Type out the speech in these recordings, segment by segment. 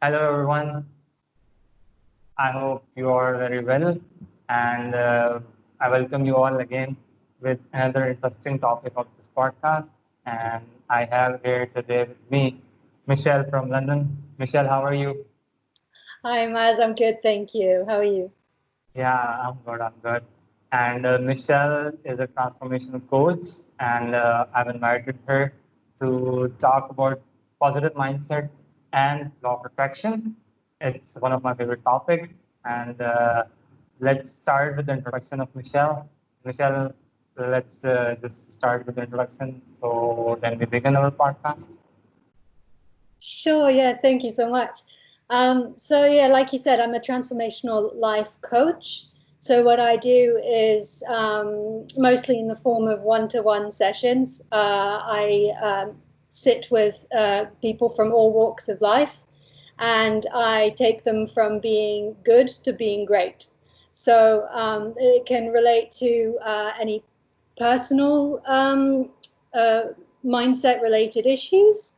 Hello, everyone. I hope you are very well, and I welcome you all again with another interesting topic of this podcast. And I have here today with me Michelle from London. Michelle, how are you? Hi, Muaaz. I'm good, thank you. How are you? Yeah, I'm good. I'm good. And Michelle is a transformational coach, and I've invited her to talk about positive mindset and law of attraction. It's one of my favorite topics. And let's start with the introduction of Michelle. Michelle, let's just start with the introduction. So then we begin our podcast. Sure, yeah, thank you so much. Like you said, I'm a transformational life coach. So what I do is mostly in the form of one-to-one sessions. I sit with people from all walks of life, and I take them from being good to being great. So it can relate to any personal uh, mindset related issues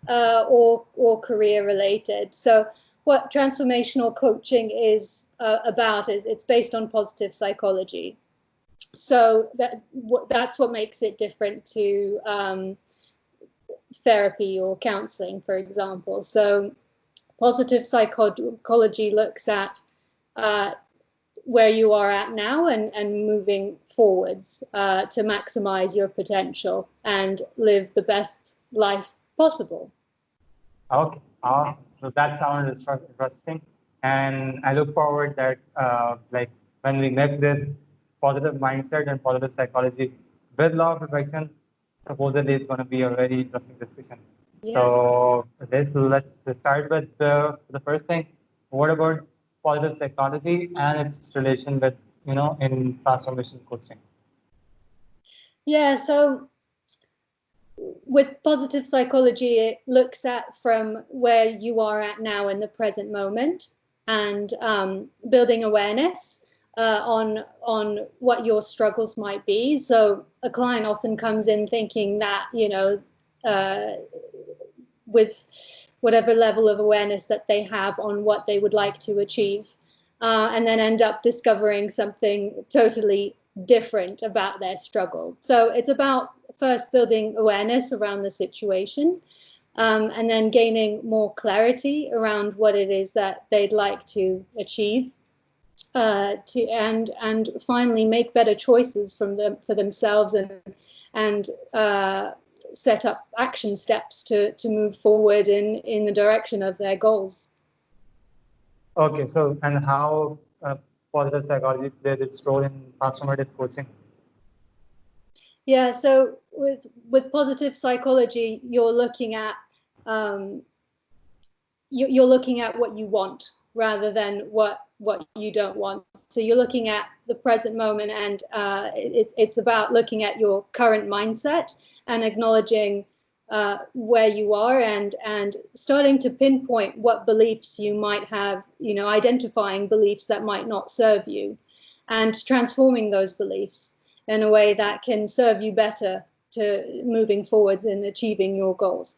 or career related. So what transformational coaching is about is it's based on positive psychology. So that's what makes it different to therapy or counseling, for example. So positive psychology looks at uh, where you are at now and moving forwards to maximize your potential and live the best life possible. Okay, awesome. So that sounds interesting, and I look forward that like when we mix this positive mindset and positive psychology with law of attraction, supposedly it's going to be a very interesting discussion. Yes. So let's start with the first thing. What about positive psychology and its relation with in transformation coaching? Yeah. So with positive psychology, it looks at from where you are at now in the present moment and building awareness on what your struggles might be. So a client often comes in thinking that uh, with whatever level of awareness that they have on what they would like to achieve, and then end up discovering something totally different about their struggle. So it's about first building awareness around the situation, and then gaining more clarity around what it is that they'd like to achieve, and finally make better choices for themselves and set up action steps to move forward in the direction of their goals. Okay, so and how positive psychology plays its role in transformative coaching? Yeah, so with positive psychology, um, you're looking at what you want rather than what you don't want. So you're looking at the present moment, and it's about looking at your current mindset and acknowledging where you are and starting to pinpoint what beliefs you might have, identifying beliefs that might not serve you and transforming those beliefs in a way that can serve you better to moving forwards in achieving your goals.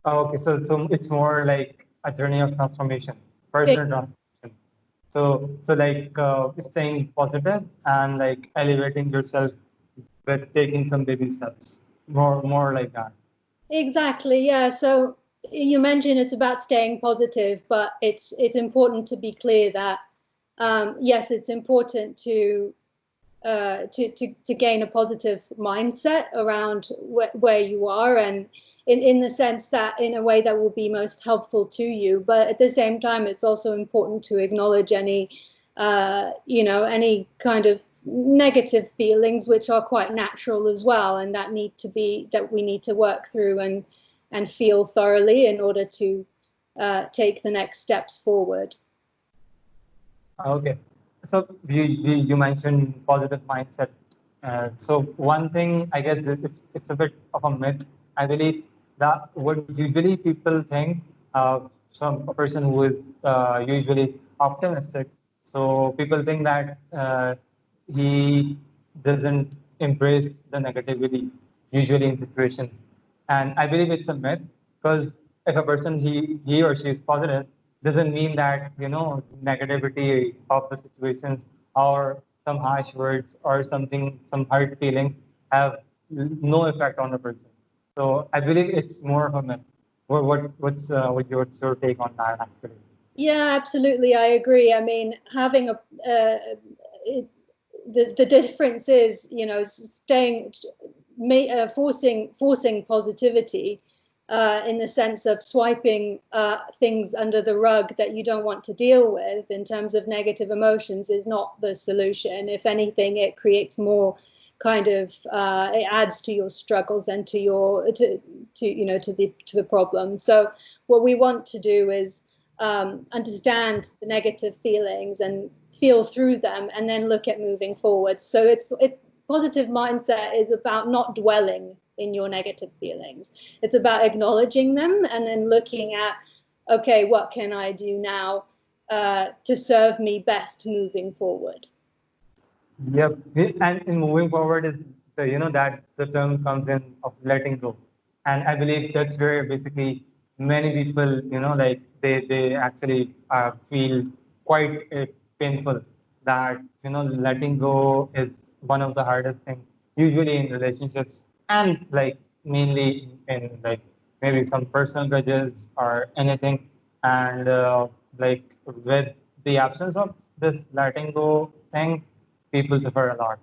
Okay, so it's more like a journey of transformation, personal transformation. So like staying positive and like elevating yourself with taking some baby steps. More like that. Exactly, yeah. So you mentioned it's about staying positive, but it's important to be clear that yes, it's important to gain a positive mindset around where you are, and in the sense that in a way that will be most helpful to you. But at the same time, it's also important to acknowledge any kind of negative feelings, which are quite natural as well, and that we need to work through and feel thoroughly in order to take the next steps forward. Okay, so you mentioned positive mindset. So one thing I guess it's a bit of a myth. I believe that what usually people think, some a person who is usually optimistic. So people think that he doesn't embrace the negativity usually in situations, and I believe it's a myth because if a person he or she is positive, doesn't mean that negativity of the situations or some harsh words or something, some hurt feelings have no effect on the person. So I believe it's more of a myth. What's your take on that actually? Yeah, absolutely. I agree. I mean, having the difference is, staying, forcing positivity in the sense of swiping things under the rug that you don't want to deal with in terms of negative emotions is not the solution. If anything, it creates more kind of it adds to your struggles and to the problem. So what we want to do is understand the negative feelings and feel through them, and then look at moving forward. So positive mindset is about not dwelling in your negative feelings. It's about acknowledging them and then looking at, okay, what can I do now to serve me best moving forward? Yep. And in moving forward is that the term comes in of letting go. And I believe that's where basically many people, like they actually feel quite painful that, letting go is one of the hardest things, usually in relationships and like mainly in like maybe some personal grudges or anything. And like with the absence of this letting go thing, people suffer a lot.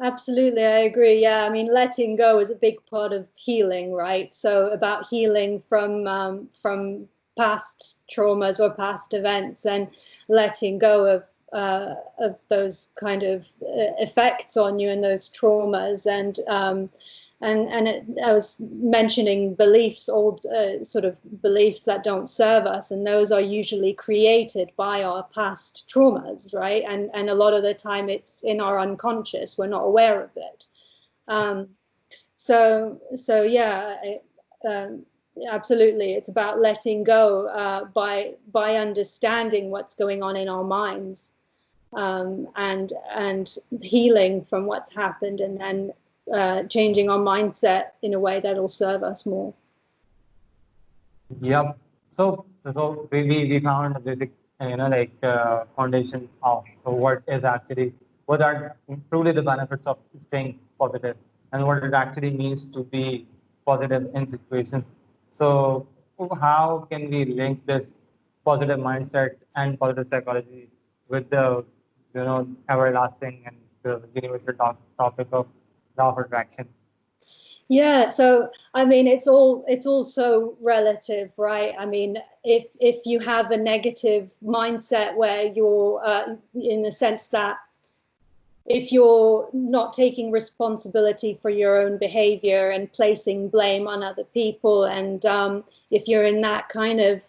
Absolutely, I agree. Yeah, I mean, letting go is a big part of healing, right? So about healing from past traumas or past events, and letting go of those kind of effects on you and those traumas, and I was mentioning beliefs, old sort of beliefs that don't serve us, and those are usually created by our past traumas, right? And a lot of the time it's in our unconscious; we're not aware of it. Um, so yeah, absolutely, it's about letting go by understanding what's going on in our minds, and healing from what's happened, and then changing our mindset in a way that will serve us more. Yep. So we found a basic, foundation of what are truly the benefits of staying positive and what it actually means to be positive in situations. So how can we link this positive mindset and positive psychology with the, everlasting and the universal topic of law of attraction? Yeah, so I mean, it's all so relative, right? I mean, if you have a negative mindset where you're in the sense that if you're not taking responsibility for your own behavior and placing blame on other people, and if you're in that kind of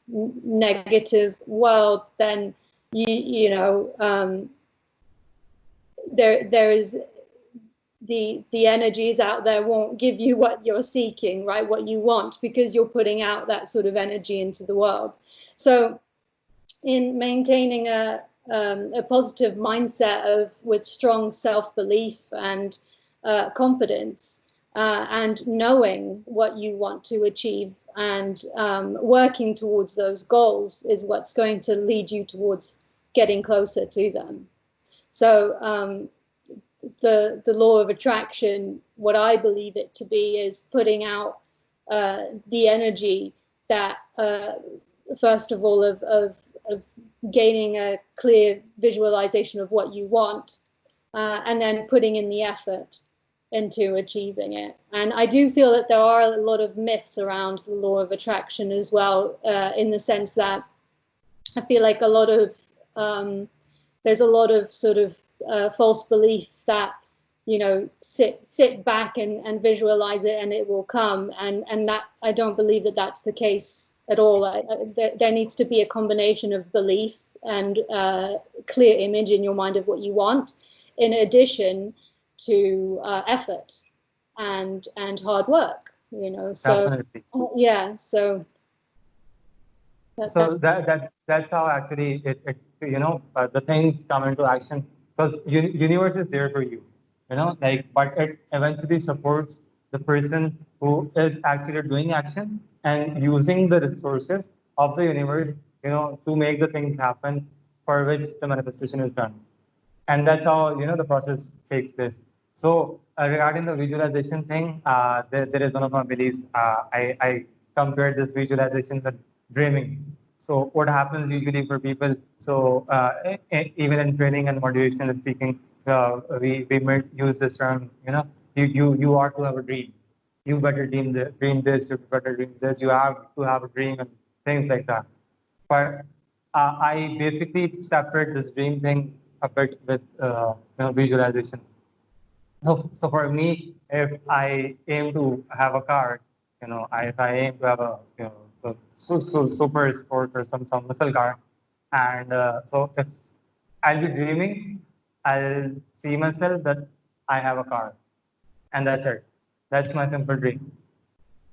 negative world, then there is the energies out there won't give you what you're seeking, right? What you want, because you're putting out that sort of energy into the world. So in maintaining a positive mindset with strong self-belief and confidence, and knowing what you want to achieve, and working towards those goals is what's going to lead you towards getting closer to them. So the law of attraction, what I believe it to be, is putting out the energy that, first of all, of gaining a clear visualization of what you want, and then putting in the effort into achieving it. And I do feel that there are a lot of myths around the law of attraction as well, in the sense that I feel like there's a lot of sort of false belief that sit back and visualize it and it will come, and that I don't believe that that's the case at all. There needs to be a combination of belief and clear image in your mind of what you want, in addition to effort and hard work. So Definitely. yeah, so So that's how actually the things come into action, because universe is there for you, like, but it eventually supports the person who is actually doing action, and using the resources of the universe, to make the things happen for which the manifestation is done. And that's how the process takes place. So regarding the visualization thing, there is one of my beliefs. I compared this visualization with dreaming. So what happens usually for people? So even in training and motivational speaking, we might use this term. You are to have a dream. You better dream this. You better dream this. You have to have a dream and things like that. But I basically separate this dream thing a bit with visualization. So for me, if I aim to have a car, if I aim to have a super sport or some muscle car, and so it's I'll be dreaming, I'll see myself that I have a car, and that's it. That's my simple dream.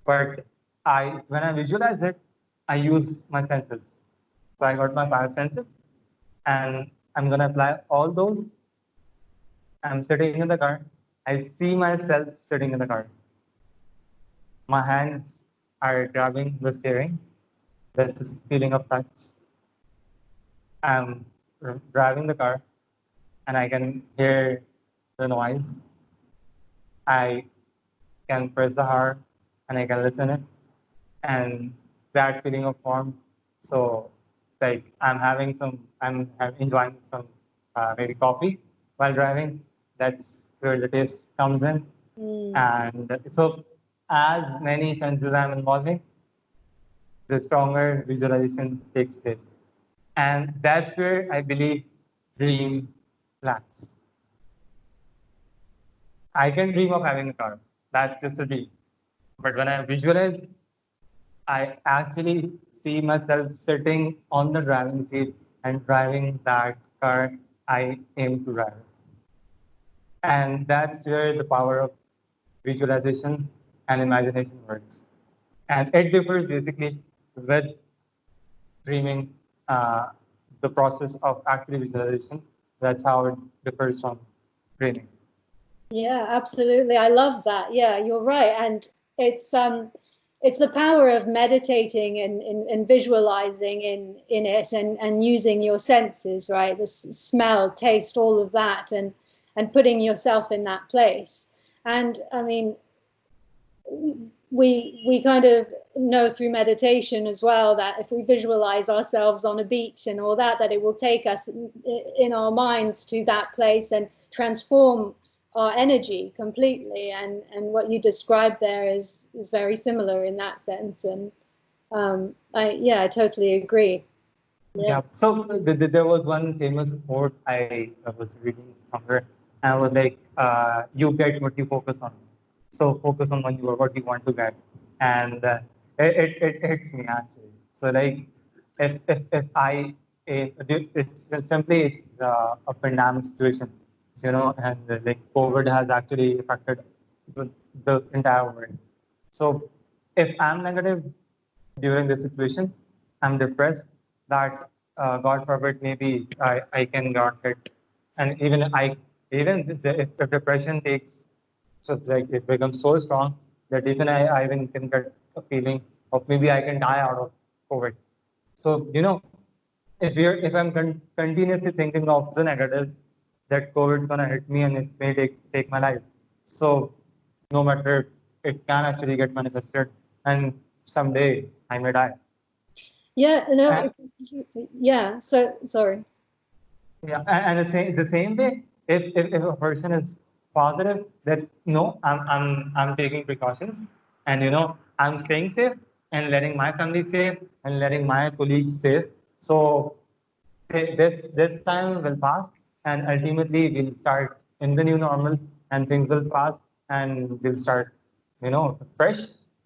But when I visualize it, I use my senses. So I got my five senses, and I'm gonna apply all those. I'm sitting in the car. I see myself sitting in the car. My hands are grabbing the steering. That's the feeling of touch. I'm driving the car, and I can hear the noise. I can press the heart, and I can listen it, and that feeling of warmth. So, like I'm enjoying some maybe coffee while driving. That's where the taste comes in. And so, as many senses I'm involving, the stronger visualization takes place. And that's where I believe dream lands. I can dream of having a car. That's just a dream. But when I visualize, I actually see myself sitting on the driving seat and driving that car I aim to drive. And that's where the power of visualization and imagination works. And it differs basically with dreaming, uh, the process of actually visualization. That's how it differs from dreaming. Yeah, absolutely. I love that. Yeah, you're right. And it's the power of meditating and visualizing in it and using your senses, right? The smell, taste, all of that, and putting yourself in that place. And I mean, we kind of know through meditation as well that if we visualize ourselves on a beach and all that it will take us in our minds to that place and transform our energy completely. And what you described there is very similar in that sense. And I totally agree. Yeah. So there was one famous quote I was reading somewhere, and I was like, "You get what you focus on." So focus on what you want to get, and it hits me actually. So like, if I it's simply a pandemic situation, and like COVID has actually affected the entire world. So if I'm negative during this situation, I'm depressed, that God forbid, maybe I can got it. And if depression takes, so like it becomes so strong that even I even can get a feeling of maybe I can die out of COVID. So, if I'm continuously thinking of the negatives, that COVID's gonna hit me and it may take my life. So no matter, it can actually get manifested, and someday I may die. Yeah, no, And, yeah. So sorry. yeah, and the same way, if a person is positive that no, I'm taking precautions, and I'm staying safe and letting my family safe and letting my colleagues safe. So this time will pass, and ultimately we'll start in the new normal, and things will pass, and we'll start fresh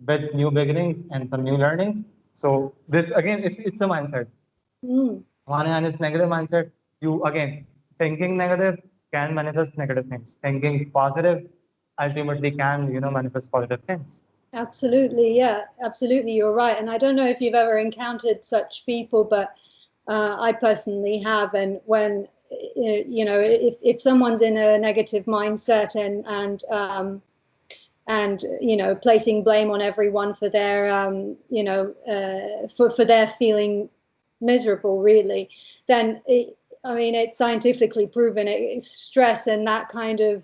with new beginnings and some new learnings. So this again, it's a mindset. Mm. On hand, it's negative mindset. You again, thinking negative can manifest negative things. Thinking positive ultimately can manifest positive things. Absolutely, yeah, absolutely. You're right. And I don't know if you've ever encountered such people, but I personally have. And when if someone's in a negative mindset and placing blame on everyone for their for their feeling miserable, really, then it's scientifically proven it's stress, and that kind of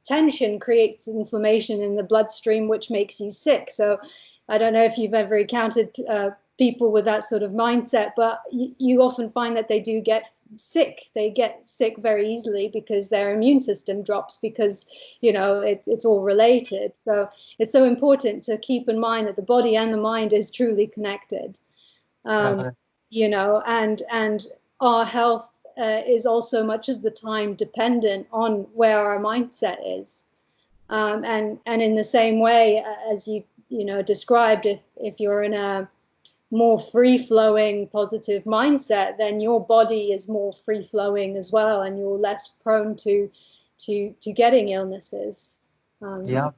tension creates inflammation in the bloodstream, which makes you sick. So I don't know if you've ever encountered people with that sort of mindset, but you often find that they do get sick. They get sick very easily because their immune system drops, because it's all related. So it's so important to keep in mind that the body and the mind is truly connected. And our health is also much of the time dependent on where our mindset is. And in the same way as you described, if you're in a more free-flowing positive mindset, then your body is more free-flowing as well, and you're less prone to getting illnesses. Yeah,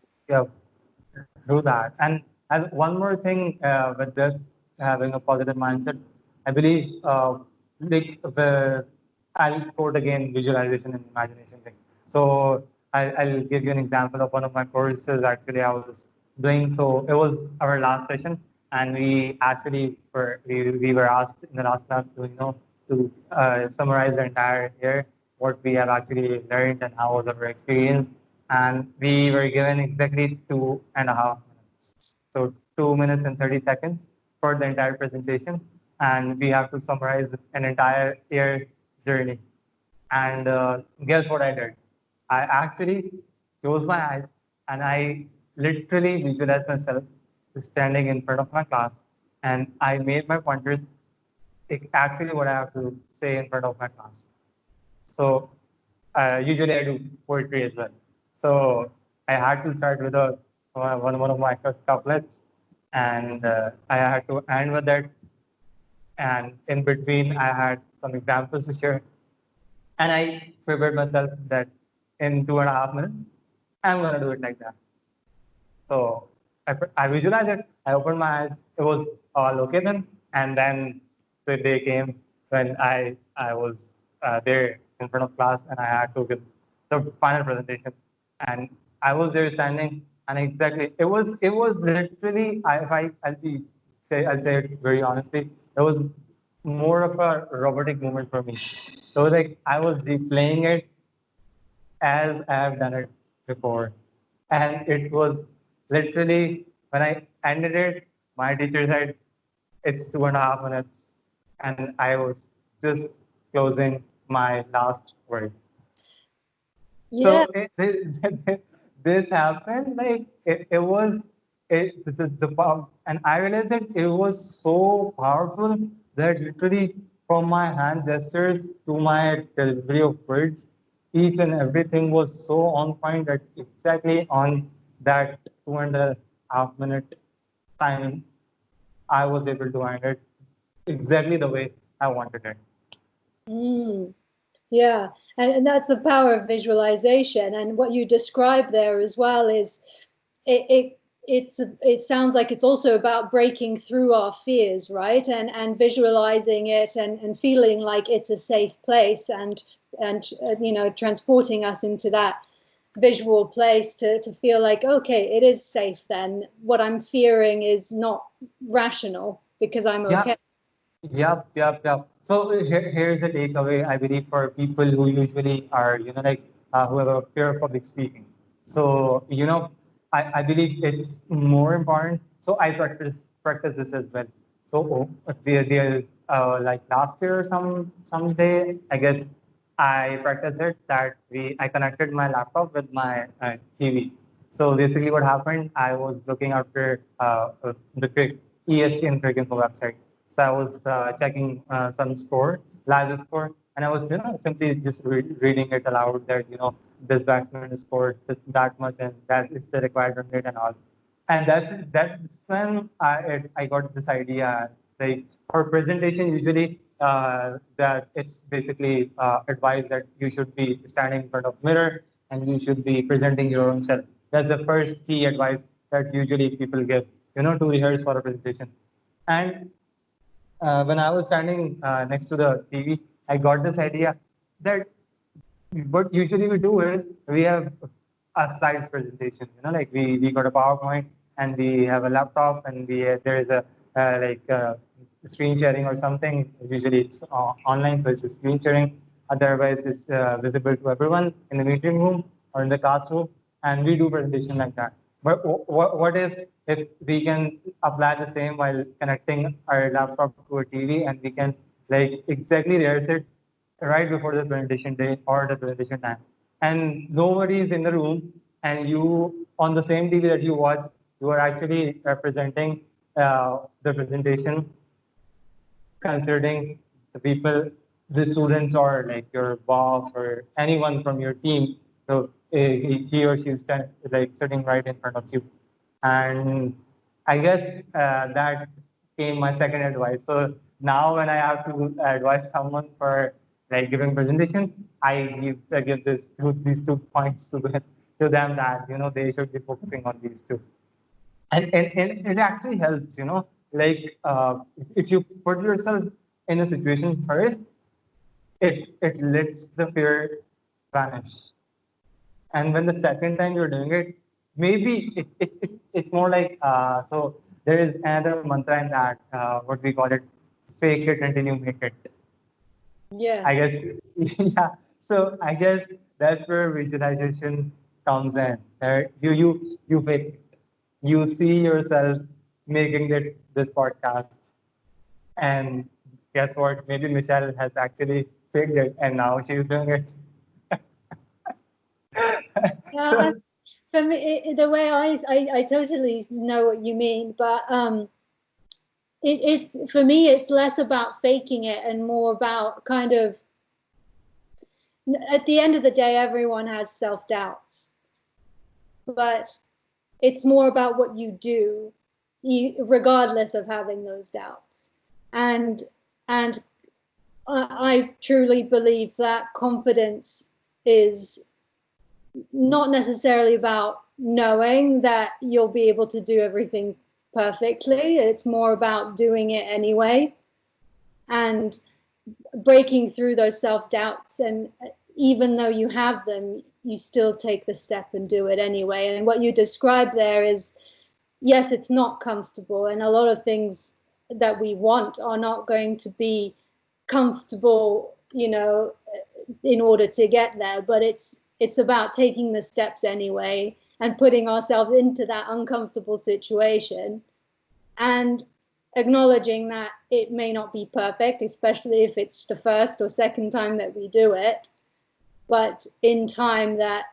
do that. And one more thing with this, having a positive mindset, I believe, I'll quote again visualization and imagination thing. So I'll give you an example of one of my courses. Actually, I was doing, so it was our last session, and we actually we were asked in the last class to summarize the entire year, what we have actually learned and how was our experience. And we were given exactly 2.5 minutes. So 2 minutes and 30 seconds for the entire presentation. And we have to summarize an entire year journey. And guess what I did? I actually closed my eyes and I literally visualized myself standing in front of my class, and I made my pointers actually what I have to say in front of my class. So usually I do poetry as well. So I had to start with one of my couplets, and I had to end with that. And in between, I had some examples to share. And I prepared myself that in 2.5 minutes, I'm going to do it like that. So I visualized it. I opened my eyes. It was all okay then. And then the day came when I was there in front of class, and I had to give the final presentation. And I was there standing, and exactly it was literally, I'll say it very honestly, it was more of a robotic moment for me. So like I was replaying it as I have done it before. And it was literally, when I ended it, my teacher said, it's 2.5 minutes. And I was just closing my last word. Yeah. So this happened, like it was, and I realized that it was so powerful that literally from my hand gestures to my delivery of words, each and everything was so on point that exactly on that 2.5 minute time, I was able to end it exactly the way I wanted it. Yeah, and that's the power of visualization. And what you described there as well is it sounds like it's also about breaking through our fears, right? And visualizing it and feeling like it's a safe place, and transporting us into that visual place to feel like, okay, it is safe then. What I'm fearing is not rational because I'm okay. Yep. So here's a takeaway, I believe, for people who usually are, who have a fear of public speaking. So, I believe it's more important. So I practice this as well. So like last year or someday, I guess I practiced it that I connected my laptop with my TV. So basically, what happened? I was looking after the ESPN cricket website. So I was checking some live score, and I was, simply just reading it aloud that, this batsman scored that much, and that is the required run rate and all. And that's when I got this idea. Like for presentation, usually that it's basically advised that you should be standing in front of mirror and you should be presenting your own self. That's the first key advice that usually people give, to rehearse for a presentation. And when I was standing next to the TV, I got this idea that what usually we do is we have a slides presentation. Like we got a PowerPoint and we have a laptop and there is a screen sharing or something. Usually it's online, so it's a screen sharing. Otherwise, it's visible to everyone in the meeting room or in the classroom, and we do presentation like that. But what if we can apply the same while connecting our laptop to a TV, and we can like exactly rehearse it right before the presentation day or the presentation time, and nobody is in the room, and you on the same TV that you watch, you are actually representing the presentation, considering the people, the students, or like your boss or anyone from your team. So he or she is like sitting right in front of you. And I guess that came my second advice. So now when I have to advise someone for like giving presentation, I give these 2 points to them that they should be focusing on these two. And it actually helps, like if you put yourself in a situation first, it lets the fear vanish. And when the second time you're doing it, maybe it's more like so there is another mantra in that, what we call it, fake it until you make it. Yeah. I guess, yeah. So I guess that's where visualization comes in. You fake it. You see yourself making this podcast, and guess what? Maybe Michelle has actually faked it, and now she's doing it. Yeah, So for me, the way I totally know what you mean, but it for me, it's less about faking it and more about kind of, at the end of the day, everyone has self-doubts, but it's more about what you do, regardless of having those doubts. And I truly believe that confidence is not necessarily about knowing that you'll be able to do everything perfectly. It's more about doing it anyway and breaking through those self-doubts. And even though you have them, you still take the step and do it anyway. And what you described there is, yes, it's not comfortable. And a lot of things that we want are not going to be comfortable, in order to get there. But it's about taking the steps anyway and putting ourselves into that uncomfortable situation and acknowledging that it may not be perfect, especially if it's the first or second time that we do it, but in time that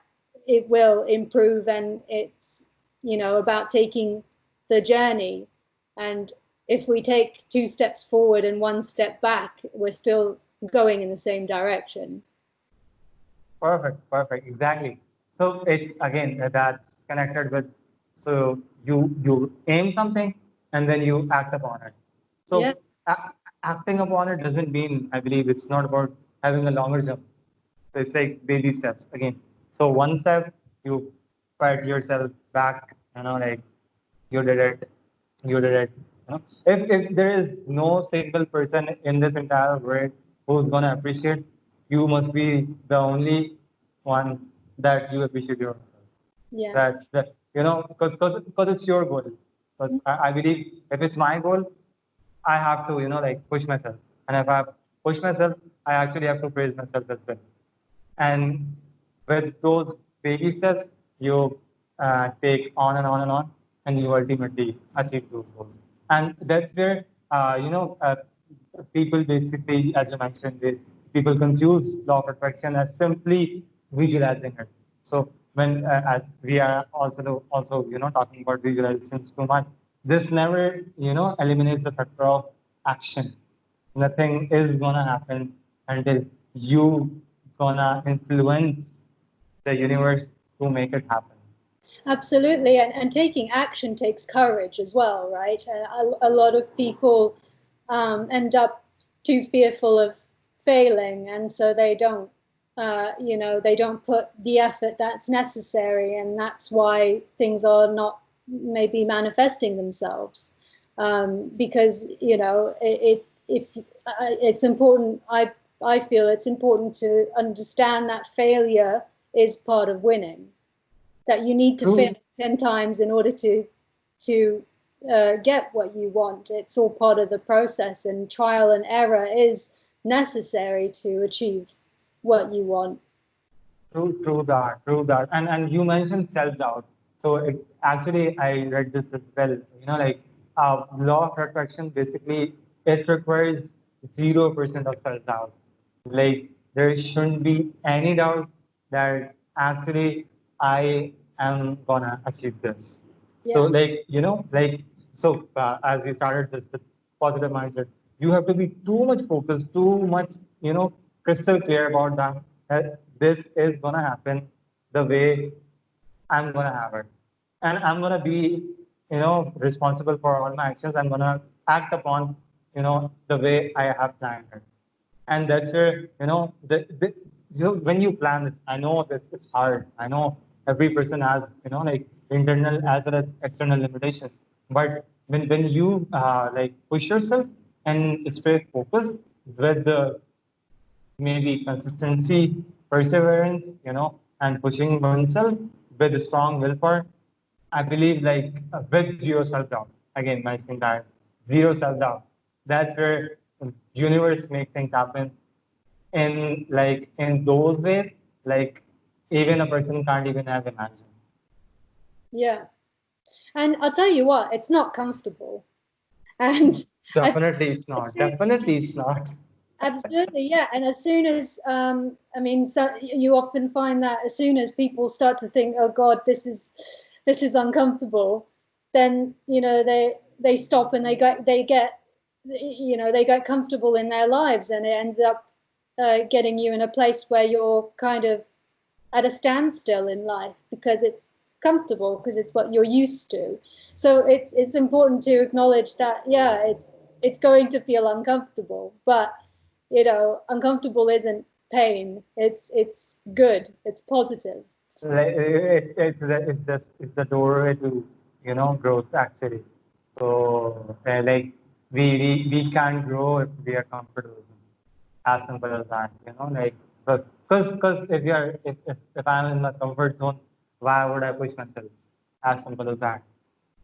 it will improve. And it's about taking the journey, and if we take 2 steps forward and 1 step back, we're still going in the same direction. perfect, exactly. So it's again that's connected with, so you aim something and then you act upon it. Yeah. So acting upon it doesn't mean, I believe, it's not about having a longer jump. So it's like baby steps again. So 1 step, you pat yourself back, like you did it, you did it. If there is no single person in this entire world who's gonna appreciate, you must be the only one that you appreciate yourself. Yeah. That's the, because it's your goal. But I believe if it's my goal, I have to, like push myself. And if I push myself, I actually have to praise myself as well. And with those baby steps, you take on and on and on, and you ultimately achieve those goals. And that's where, people basically, as you mentioned, people confuse law of attraction as simply visualizing it. So when, as we are also talking about visualizations too much, this never eliminates the factor of action. Nothing is gonna happen until you gonna influence the universe to make it happen. Absolutely. And taking action takes courage as well, right? A lot of people end up too fearful of failing, and so they don't, they don't put the effort that's necessary, and that's why things are not maybe manifesting themselves. Because it's important. I feel it's important to understand that failure is part of winning. that you need to fail True, 10 times in order to get what you want. It's all part of the process, and trial and error is necessary to achieve what you want. true that. And you mentioned self-doubt. So actually, I read this as well. Like law of attraction, basically, it requires 0% of self-doubt. Like there shouldn't be any doubt that actually I am gonna achieve this. So Yeah. as we started this with positive mindset, you have to be too much focused, too much, crystal clear about that this is gonna happen the way I'm gonna have it, and I'm gonna be, responsible for all my actions. I'm gonna act upon, the way I have planned it, and that's where when you plan this, I know that it's hard. I know every person has, like internal as well as external limitations. But when you like push yourself and stay focused with the maybe consistency, perseverance, and pushing oneself with a strong willpower. I believe like with zero self-doubt, again, mentioning that zero self-doubt, that's where universe make things happen in those ways, like even a person can't even have imagined. Yeah. And I'll tell you what, it's not comfortable. And I think Definitely it's as not. soon, Definitely it's not. absolutely, yeah. And as soon as, I mean, so you often find that as soon as people start to think, "Oh God, this is uncomfortable," then they stop and they get comfortable in their lives, and it ends up getting you in a place where you're kind of at a standstill in life because it's comfortable, because it's what you're used to. So it's important to acknowledge that, yeah, it's going to feel uncomfortable, but uncomfortable isn't pain. It's good. It's positive. Like it's the doorway to growth actually. So like we can't grow if we are comfortable. As simple as that. Like because if I'm in the comfort zone, why would I push myself? As simple as that.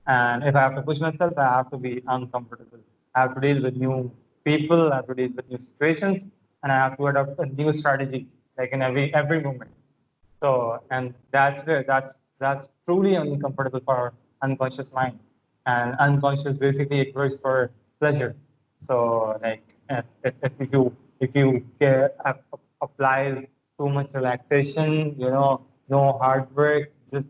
And if I have to push myself, I have to be uncomfortable. I have to deal with new people, I have to deal with new situations, and I have to adopt a new strategy, like in every moment. So, and that's where that's truly uncomfortable for our unconscious mind, and unconscious basically equates for pleasure. So, like if you applies too much relaxation, no hard work, just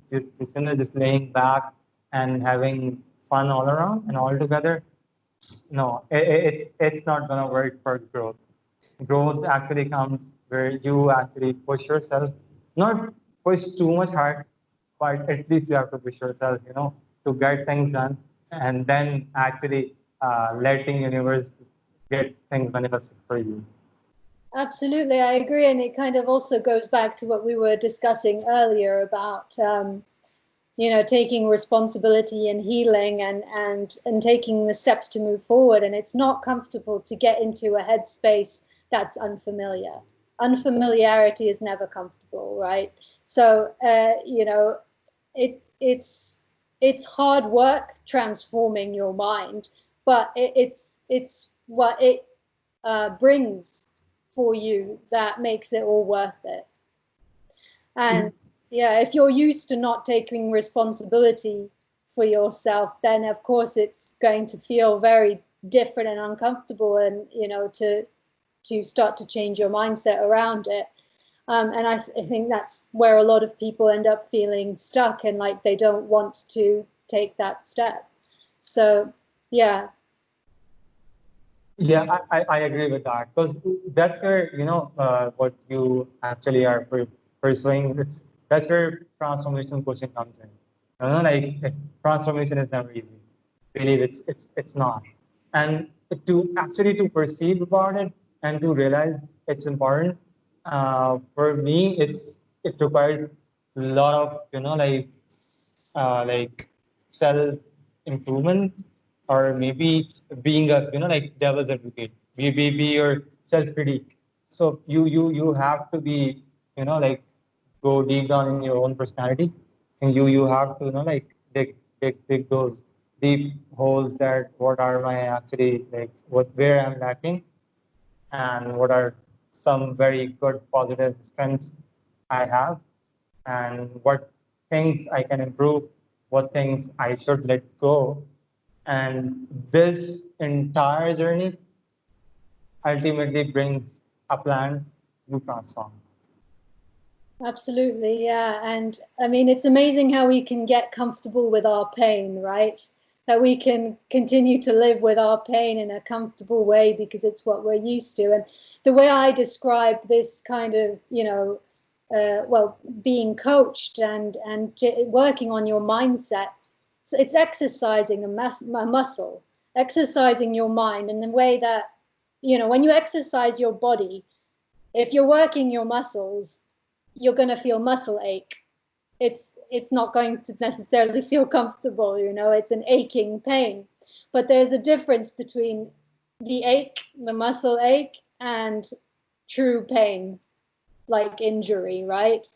laying back and having fun all around and all together. No, it's not gonna work for growth. Growth actually comes where you actually push yourself, not push too much hard, but at least you have to push yourself, to get things done, and then actually letting universe get things manifested for you. Absolutely, I agree, and it kind of also goes back to what we were discussing earlier about taking responsibility and healing, and taking the steps to move forward. And it's not comfortable to get into a headspace that's unfamiliar. Unfamiliarity is never comfortable, right? So it's hard work transforming your mind, but it's what it brings for you that makes it all worth it. And yeah, if you're used to not taking responsibility for yourself, then of course it's going to feel very different and uncomfortable, and to start to change your mindset around it. And I think that's where a lot of people end up feeling stuck, and like they don't want to take that step. So yeah. Yeah, I agree with that because that's where what you actually are pursuing. That's where transformation coaching comes in. Like transformation is never easy. Believe it's not. And to perceive about it and to realize it's important. For me, it requires a lot of like self improvement, or maybe being a like devil's advocate, be your self critique. So you have to be like go deep down in your own personality, And you have to, like dig those deep holes, that what are my actually, like, where I'm lacking, and what are some very good positive strengths I have, and what things I can improve, what things I should let go. And this entire journey ultimately brings a plan to transform. Absolutely, yeah. And I mean, it's amazing how we can get comfortable with our pain, right? That we can continue to live with our pain in a comfortable way because it's what we're used to. And the way I describe this kind of, well, being coached and working on your mindset, it's exercising a muscle, exercising your mind in the way that, when you exercise your body, if you're working your muscles, you're going to feel muscle ache. It's not going to necessarily feel comfortable, it's an aching pain. But there's a difference between the ache, the muscle ache, and true pain, like injury, right?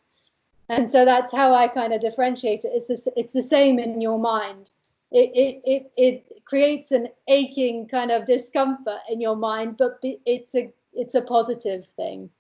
And so that's how I kind of differentiate it. It's the same in your mind. It creates an aching kind of discomfort in your mind, but it's a positive thing.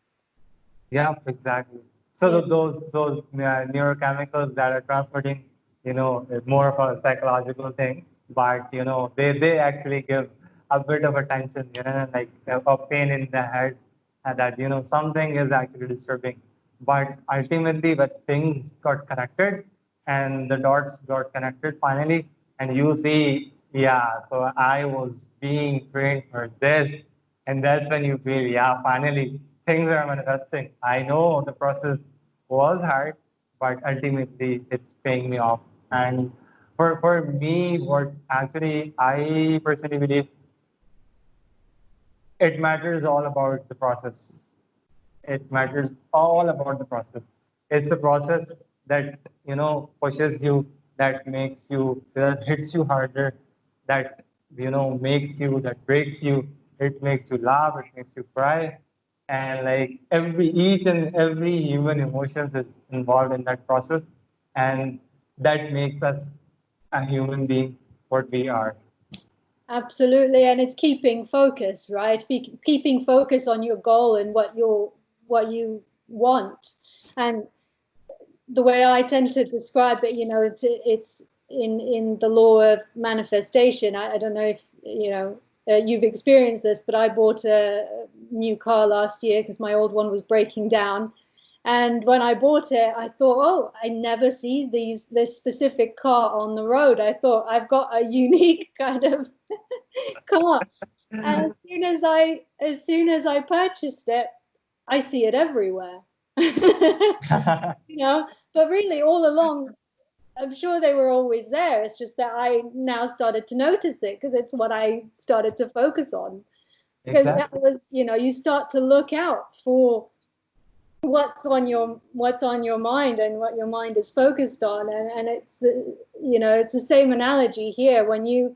Yeah, exactly. So Yeah. those neurochemicals that are transmitting, is more of a psychological thing, but they actually give a bit of attention, like a pain in the head, and that something is actually disturbing. But ultimately, when things got connected and the dots got connected finally, and you see, yeah, so I was being trained for this, and that's when you feel, yeah, finally things are manifesting. I know the process was hard, but ultimately it's paying me off. And for me, what actually I personally believe, it matters all about the process. It matters all about the process. It's the process that pushes you, that makes you, that hits you harder, that makes you, that breaks you. It makes you laugh, it makes you cry, and like each and every human emotions is involved in that process, and that makes us a human being what we are. Absolutely, and it's keeping focus, right? Keeping focus on your goal and what you want. And the way I tend to describe it, it's in the law of manifestation. I don't know if you've experienced this, but I bought a new car last year because my old one was breaking down. And when I bought it, I thought, oh, I never see this specific car on the road. I thought I've got a unique kind of car. And as soon as I purchased it, I see it everywhere. But really all along, I'm sure they were always there. It's just that I now started to notice it because it's what I started to focus on. Because that Exactly. was, you start to look out for what's on your mind and what your mind is focused on. And it's the same analogy here. When you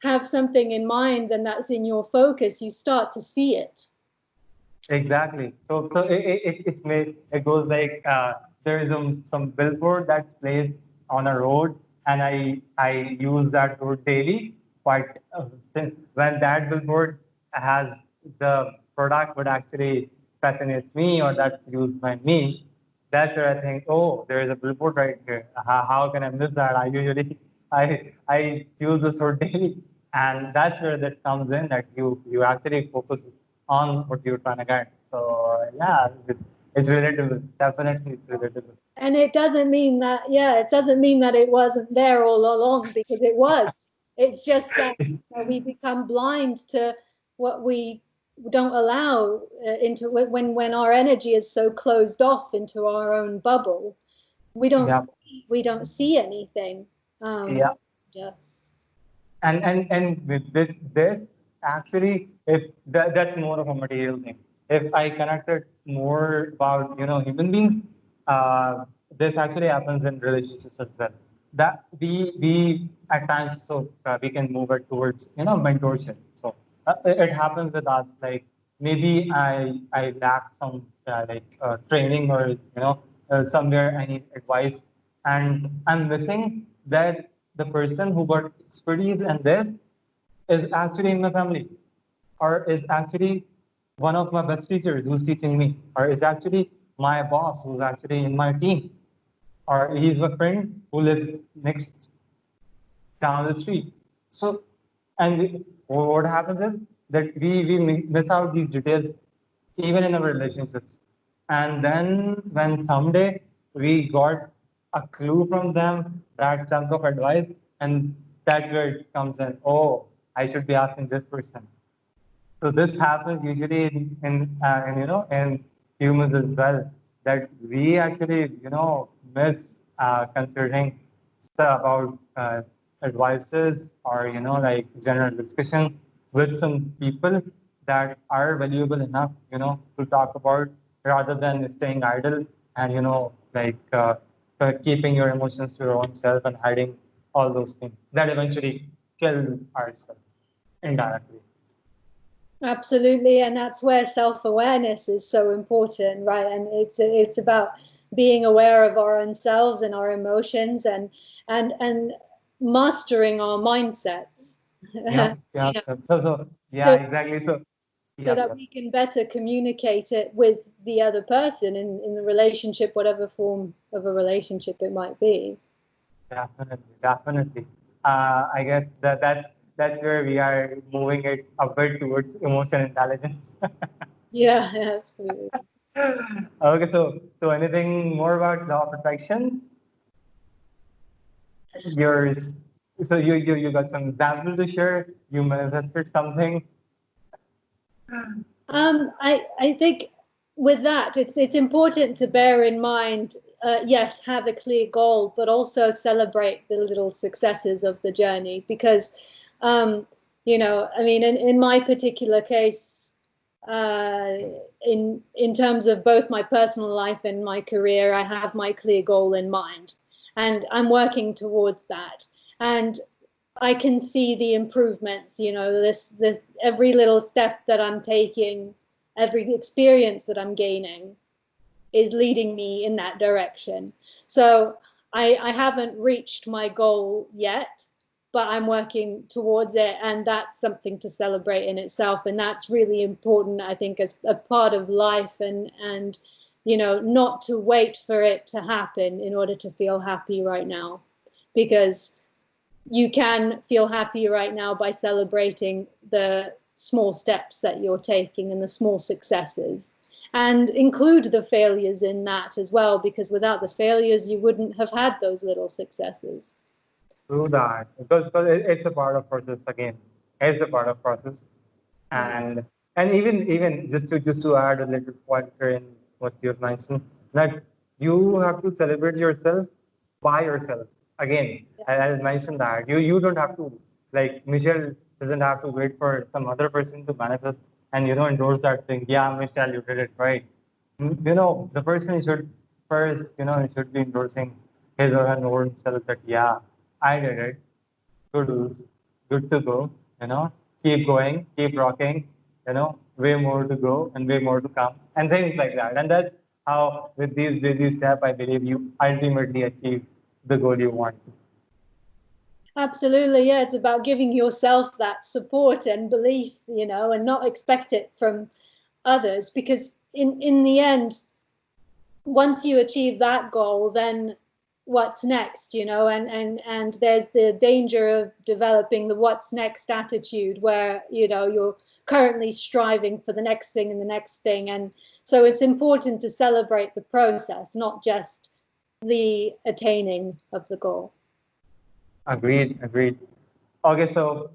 have something in mind and that's in your focus, you start to see it. Exactly. So it's made, it goes like, there is some billboard that's placed on a road, and I use that road daily. But when that billboard has the product what actually fascinates me, or that's used by me, that's where I think, oh, there is a billboard right here. How can I miss that? I usually I use this road daily, and that's where that comes in, that you actually focus on what you're trying to get. So yeah, it's relatable. Definitely, it's relatable. And it doesn't mean that it wasn't there all along, because it was. It's just that we become blind to what we don't allow into when our energy is so closed off into our own bubble. We don't Yeah, we don't see anything. Um, yeah. just And with this actually, if that's more of a material thing. If I connected more about human beings, this actually happens in relationships as well. That we at times, so we can move it towards mentorship. So it happens with us, like maybe I lack some training, or somewhere I need advice, And I'm missing that the person who got expertise in this is actually in my family, or is actually one of my best teachers who's teaching me, or is actually my boss who's actually in my team, or he's my friend who lives next down the street. So, and what happens is that we miss out these details even in our relationships. And then when someday we got a clue from them, that chunk of advice, and that where it comes in, oh, I should be asking this person. So this happens usually in humans as well, that we actually miss considering about advices, or like general discussion with some people that are valuable enough to talk about, rather than staying idle and keeping your emotions to your own self and hiding all those things that eventually kill ourselves indirectly. Absolutely, and that's where self-awareness is so important, right? And it's about being aware of our own selves and our emotions, and mastering our mindsets. Yeah, yeah. Yeah. Yeah, So exactly. So, so yeah, that yeah, we can better communicate it with the other person in the relationship, whatever form of a relationship it might be. definitely, definitely. I guess that's where we are moving it a bit towards emotional intelligence. Yeah, absolutely. Okay, so anything more about law of attraction? Yours. So you got some example to share. You manifested something. I think with that, it's important to bear in mind, yes, have a clear goal, but also celebrate the little successes of the journey. Because, um, I mean, in my particular case, uh, in terms of both my personal life and my career, I have my clear goal in mind, and I'm working towards that. And I can see the improvements, this every little step that I'm taking, every experience that I'm gaining is leading me in that direction. So I haven't reached my goal yet, but I'm working towards it, and that's something to celebrate in itself. And that's really important, I think, as a part of life, and not to wait for it to happen in order to feel happy right now, because you can feel happy right now by celebrating the small steps that you're taking and the small successes, and include the failures in that as well, because without the failures you wouldn't have had those little successes. True that, because it's a part of process again. It's a part of process, Yeah. and even just to add a little pointer in what you've mentioned, that you have to celebrate yourself by yourself. Again, I mentioned that you don't have to, like Michelle doesn't have to wait for some other person to manifest and endorse that thing. Yeah, Michelle, you did it right. The person should first he should be endorsing his or her own self that yeah, I did it. Good news, good to go. Keep going, keep rocking. Way more to go and way more to come, and things like that. And that's how, with these baby steps, I believe you ultimately achieve the goal you want. Absolutely, yeah. It's about giving yourself that support and belief, and not expect it from others, because in the end, once you achieve that goal, then what's next, and there's the danger of developing the what's next attitude, where you're currently striving for the next thing and the next thing. And so it's important to celebrate the process, not just the attaining of the goal. Agreed, agreed. Okay, so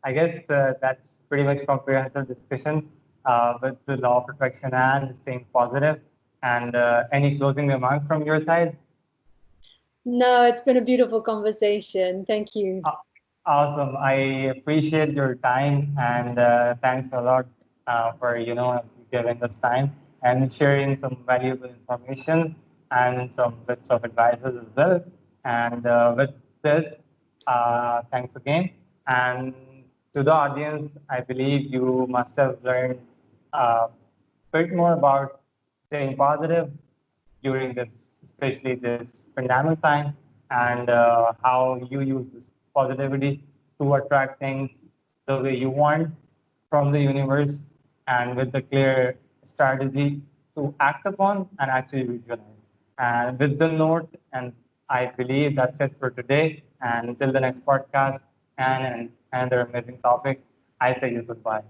I guess that's pretty much comprehensive discussion with the law of attraction and staying positive. And any closing remarks from your side? No, it's been a beautiful conversation. Thank you. Awesome. I appreciate your time, and thanks a lot for giving us time and sharing some valuable information and some bits of advices as well. And with this, thanks again. And to the audience, I believe you must have learned a bit more about staying positive during this especially this pandemic time, and how you use this positivity to attract things the way you want from the universe, and with the clear strategy to act upon and actually visualize. And with the note, and I believe that's it for today. And until the next podcast and another amazing topic, I say you goodbye.